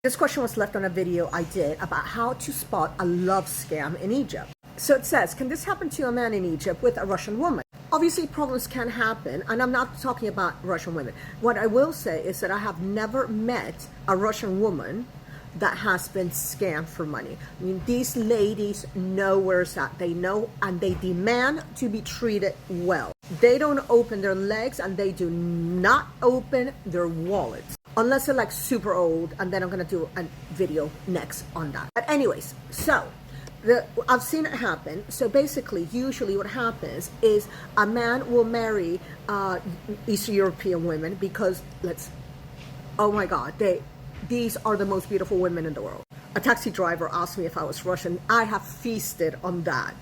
This question was left on a video I did about how to spot a love scam in Egypt. So it says, can this happen to a man in Egypt with a Russian woman? Obviously, problems can happen, and I'm not talking about Russian women. What I will say is that I have never met a Russian woman that has been scammed for money. I mean, these ladies know where it's at. They know, and they demand to be treated well. They don't open their legs, and they do not open their wallets. Unless they're like super old, and then I'm gonna do a video next on that. But anyways, so I've seen it happen. So basically, usually what happens is a man will marry Eastern European women because oh my God, these are the most beautiful women in the world. A taxi driver asked me if I was Russian. I have feasted on that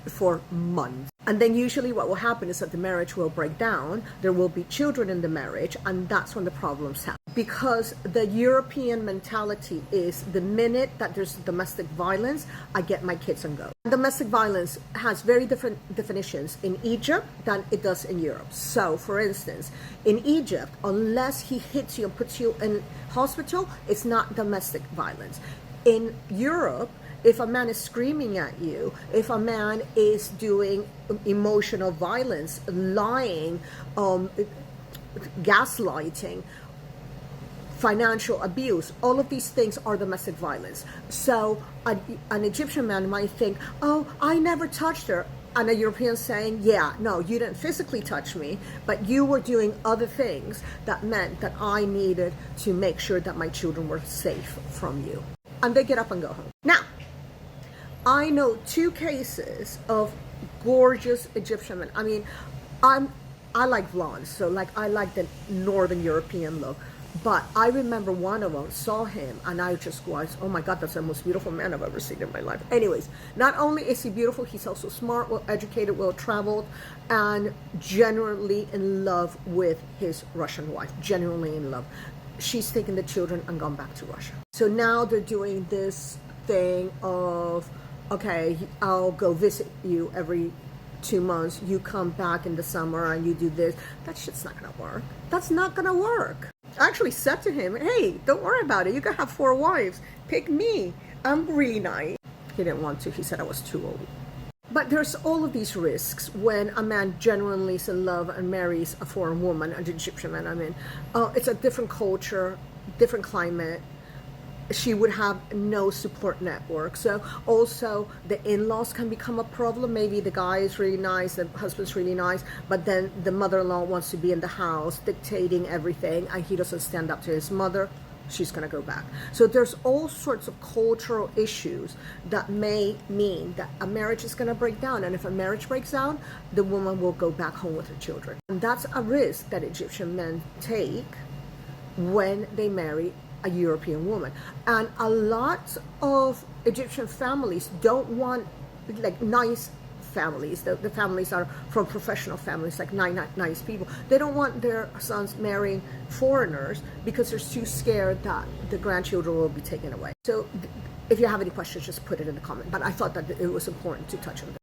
for months. And then usually what will happen is that the marriage will break down, there will be children in the marriage, and that's when the problems happen. Because the European mentality is the minute that there's domestic violence, I get my kids and go. Domestic violence has very different definitions in Egypt than it does in Europe. So for instance, in Egypt, unless he hits you and puts you in hospital, it's not domestic violence. In Europe, if a man is screaming at you, if a man is doing emotional violence, lying, gaslighting, financial abuse, all of these things are domestic violence. So an Egyptian man might think, oh, I never touched her. And a European saying, yeah, no, you didn't physically touch me, but you were doing other things that meant that I needed to make sure that my children were safe from you. And they get up and go home. Now, I know 2 cases of gorgeous Egyptian men. I mean, I like blondes, so like I like the Northern European look. But I remember one of them, saw him, and I just was, oh my God, that's the most beautiful man I've ever seen in my life. Anyways, not only is he beautiful, he's also smart, well-educated, well-traveled, and genuinely in love with his Russian wife. Genuinely in love. She's taken the children and gone back to Russia. So now they're doing this thing of, okay, I'll go visit you every 2 months. You come back in the summer and you do this. That shit's not gonna work. That's not gonna work. I actually said to him, hey, don't worry about it. You can have 4 wives. Pick me. I'm really nice. He didn't want to. He said I was too old. But there's all of these risks when a man genuinely is in love and marries a foreign woman, an Egyptian man, I mean. It's a different culture, different climate. She would have no support network. So also the in-laws can become a problem. Maybe the guy is really nice, the husband's really nice, but then the mother-in-law wants to be in the house dictating everything, and he doesn't stand up to his mother. She's gonna go back. So there's all sorts of cultural issues that may mean that a marriage is gonna break down. And if a marriage breaks down, the woman will go back home with her children. And that's a risk that Egyptian men take when they marry a European woman. And a lot of Egyptian families don't want like nice families. The families are from professional families, like nice people. They don't want their sons marrying foreigners because they're too scared that the grandchildren will be taken away. So if you have any questions, just put it in the comment. But I thought that it was important to touch on that.